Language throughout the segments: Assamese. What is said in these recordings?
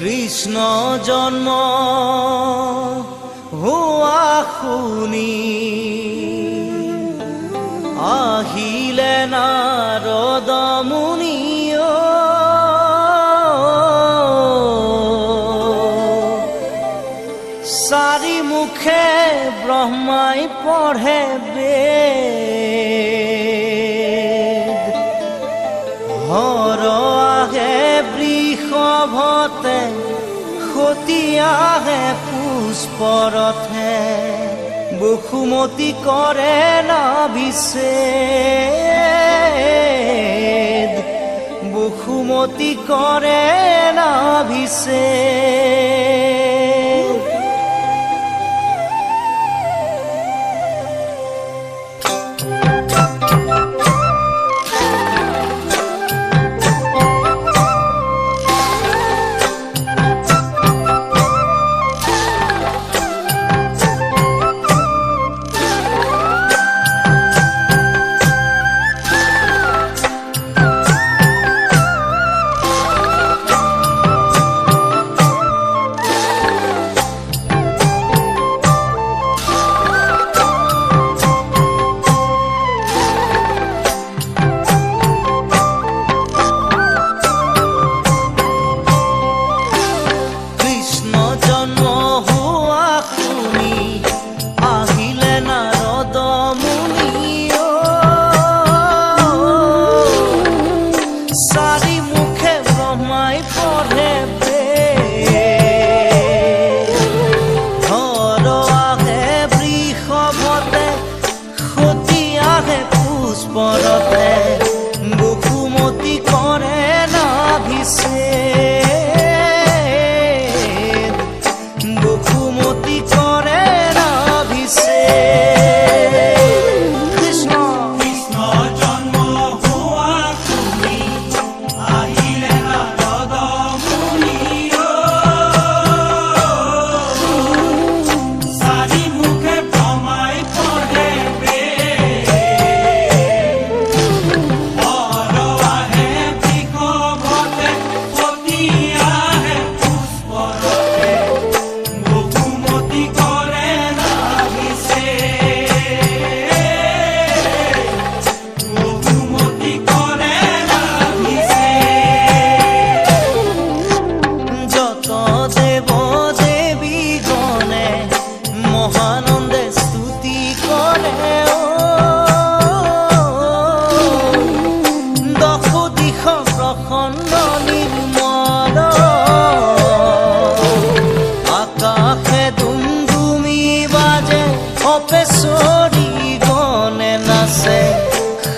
কৃষ্ণ জন্ম হোৱা শুনি আহিলে নাৰদ মুনি চাৰি মুখে ব্ৰহ্মাই পঢ়ে বেদ হৰ আহে বৃষভতে সতী আহে পুষ্পৰথে বসুমতী কৰে নাভিষেদ বসুমতী কৰে নাভিষেদ বসুমতী কৰে নাভিষেদ বসুমতী কৰে নাভিষেদ কৃষ্ণ কৃষ্ণ জন্ম হোৱা শুনি আহিলে নাৰদ মুনি চাৰি মুখে ব্ৰহ্মাই পঢ়ে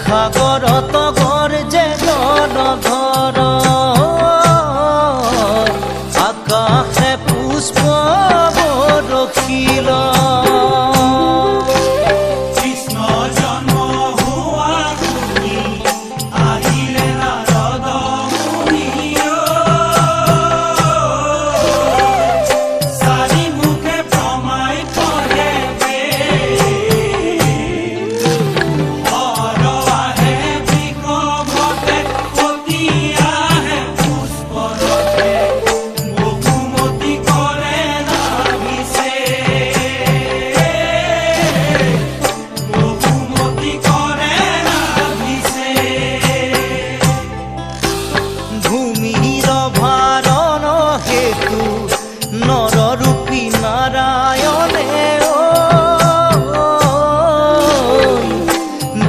সাগৰত গৰ্জে গণধৰ আকাশে পুষ্প বৰষিল কৃষ্ণ জন্ম হোৱা শুনি আহিলে নাৰদ মুনি চাৰি মুখে ব্ৰহ্মাই পঢ়ে নৰৰূপী নাৰায়ণে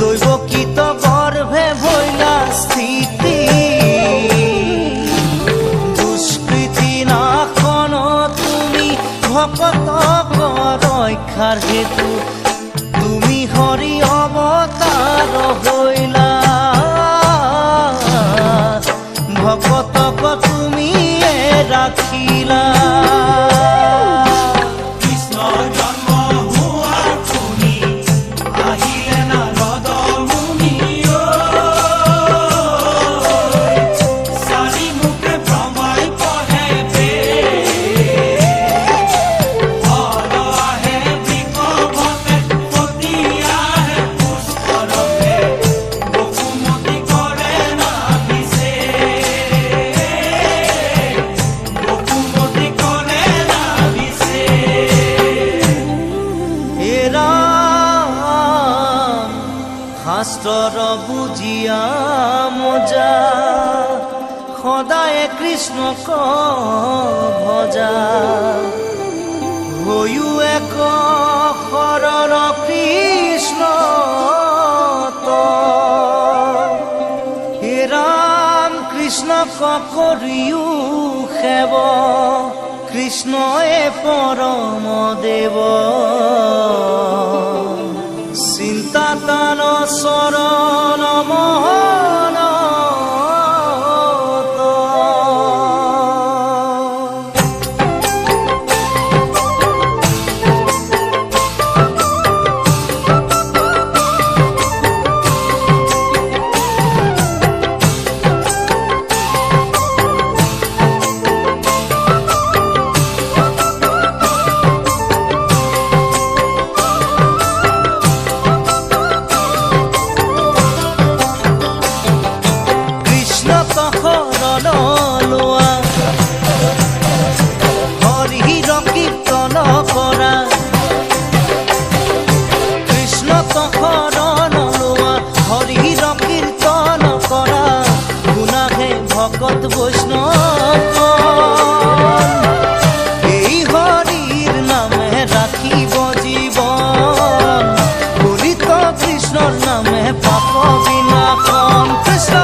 দৈৱকীত গৰ্ভে ভৈলা স্থিতি দুষ্কৃতি নাশন তুমি ভকতক ৰক্ষাৰ হেতু তুমি হৰি অৱতাৰ হৈলা ভকতক তুমি ৰাখিলা কৃষ্ণ জন্ম হোৱা শুনি আহিলে নাৰদ মুনি চাৰি মুখে ব্ৰহ্মাই পঢ়ে বেদ হৰ আহে বৃষভতে শাস্ত্ৰৰ বুজিয়া মজা সদায় কৃষ্ণক ভজা হৈও এক শৰণ কৃষ্ণ হে ৰাম কৃষ্ণক কৰিও সেৱ কৃষ্ণয়ে পৰম দেৱ চিন্তাতান শৰণ মহন ভকত বৈষ্ণৱ এই হৰিৰ নামে ৰাখিব জীৱন কলিত কৃষ্ণৰ নামে পাপ বিনাশন কৃষ্ণ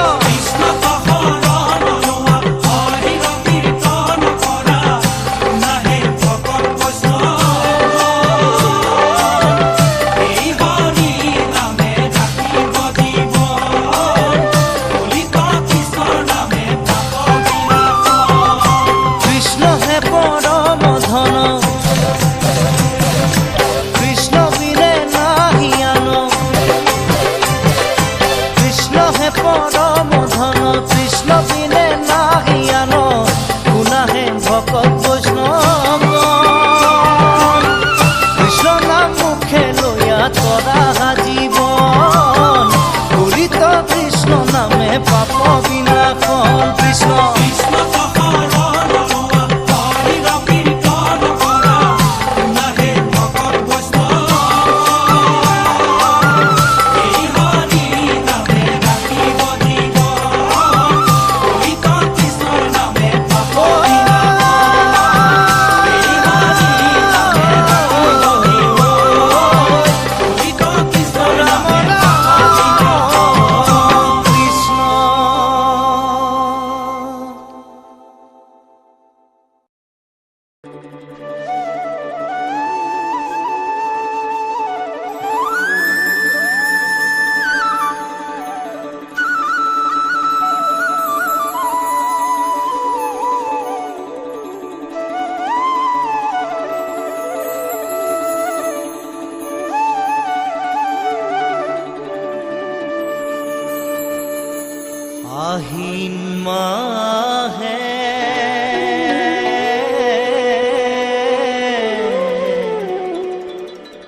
আহিন মাহে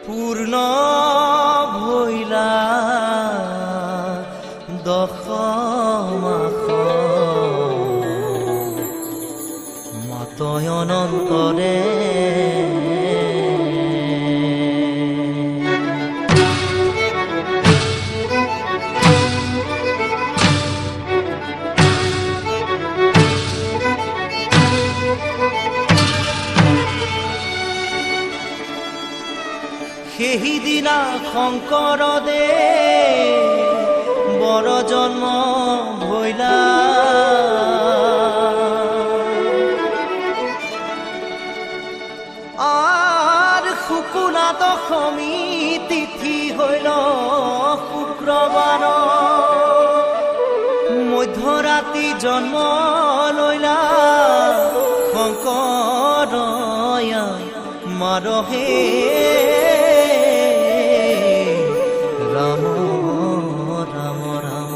পূৰ্ণ ভৈলা দশ মাস মাতয় অনন্তৰে সেইদিনা শংকৰ বৰ জন্ম ভৈলা আৰ শুকুনা দশমী তিথি হইল শুক্ৰবাৰ মধ্যৰাতি জন্ম লৈলা শংকৰ মাৰহে ৰাম ৰাম ৰাম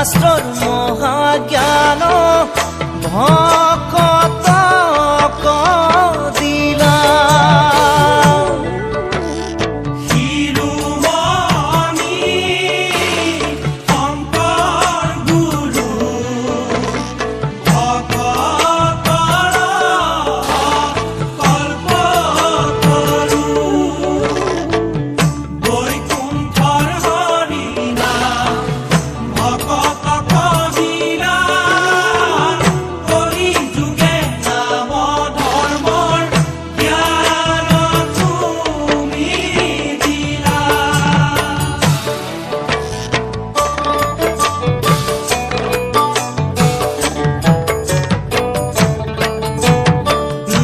শাস্ত্ৰৰ মহাজ্ঞান ভকতক দিলা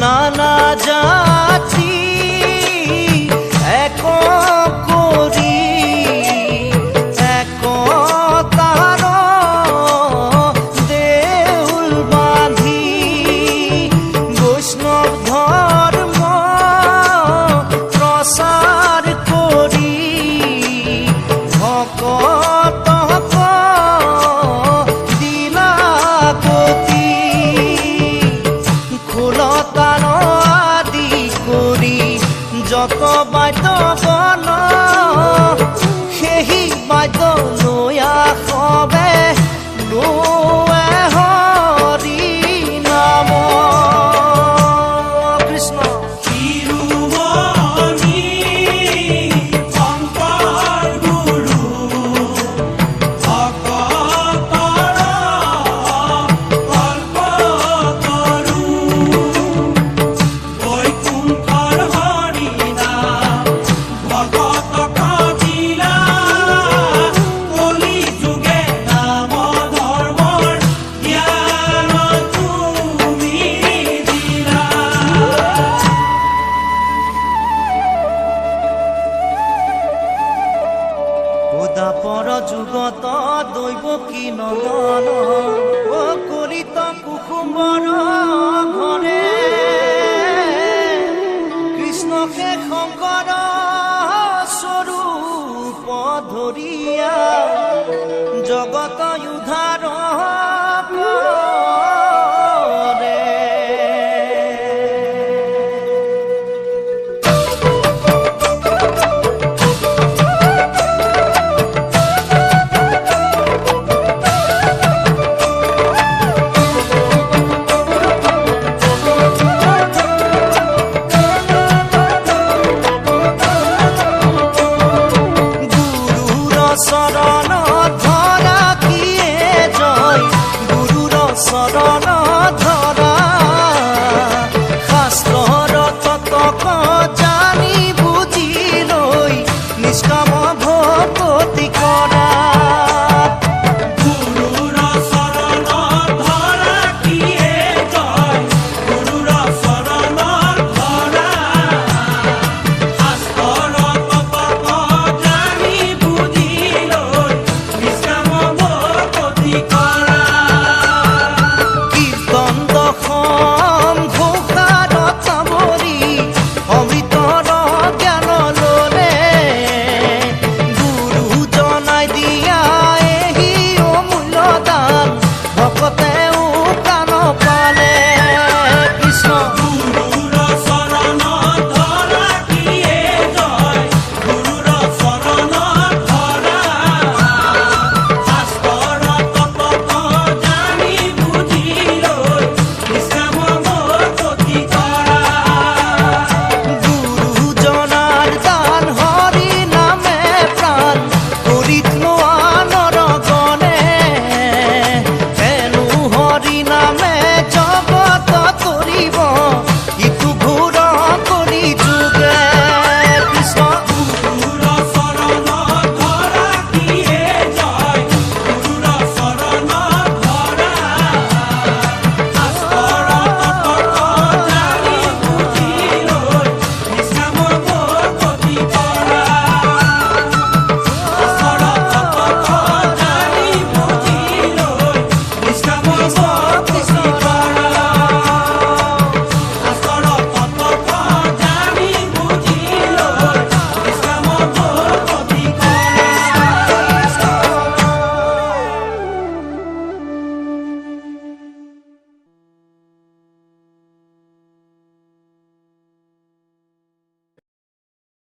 নানা জাতি এক কৰি একতাৰ দেউল বান্ধি বৈষ্ণৱ ধৰ্ম প্ৰচাৰ কৰি ভকতক দিলা গতি খোলতান আদি কৰি যত বাদ্য বন সেই বাদ্য লৈ আহবে লোৱে হৰি নাম কৃষ্ণ পৰ যুগত দৈৱ কি নন্দন কলিত কুসুমৰ ঘৰে কৃষ্ণকে শংকৰ স্বৰূপ ধৰিয়া